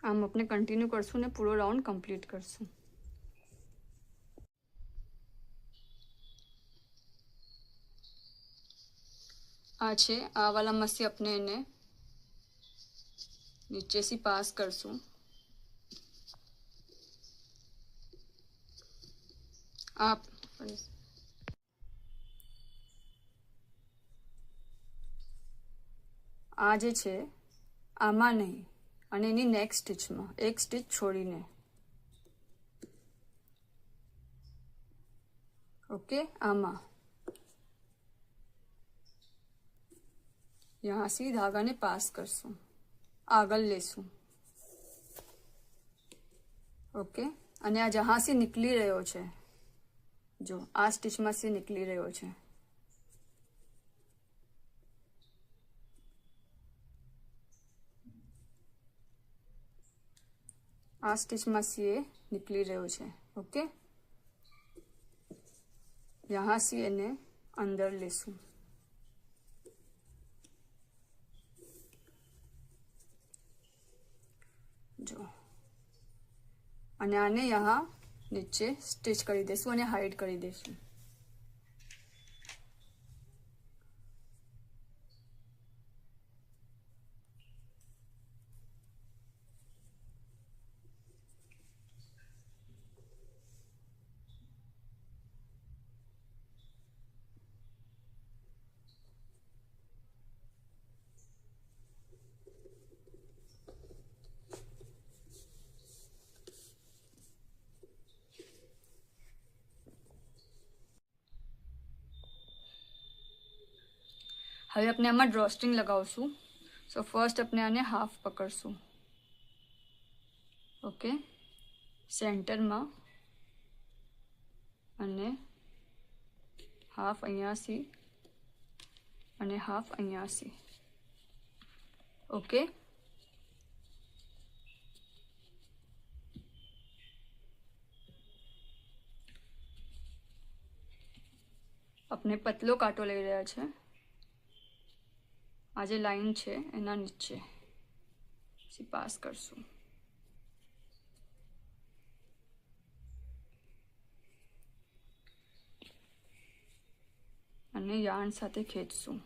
આમ આપણે કન્ટિન્યુ કરશું ને પૂરો રાઉન્ડ કમ્પ્લીટ કરશું. આ છે આ વાલામાં से अपने इन्हें नीचे से पास करसूं. आप આ જે છે આમાં નહીં અને એની નેક્સ્ટ સ્ટીચમાં એક સ્ટીચ છોડીને. ओके आमा यहाँ से धागा ने पास करसूं, आगल लेसूं. ओके અને આ જહાં से નીકળી રહ્યો છે, જો આ સ્ટીચમાં से નીકળી રહ્યો છે. આ સ્ટીચમાં से નીકળી રહ્યો છે. ઓકે यहाँ से એને અંદર લેશું. જો અને આને यहाँ નીચે સ્ટિચ કરી દેશું અને હાઈડ કરી દેશું. હવે આપણે આમાં ડ્રોસ્ટ્રિંગ લગાવશું. સો ફર્સ્ટ આપણે આને હાફ પકડશું. ઓકે સેન્ટરમાં અને હાફ અહીંયાથી અને હાફ અહીંયાથી. ઓકે આપણે પતલો કાંટો લઈ રહ્યા છે. આ જે લાઈન છે એના નીચે પાસ કરશું અને યાર્ન સાથે ખેંચશું.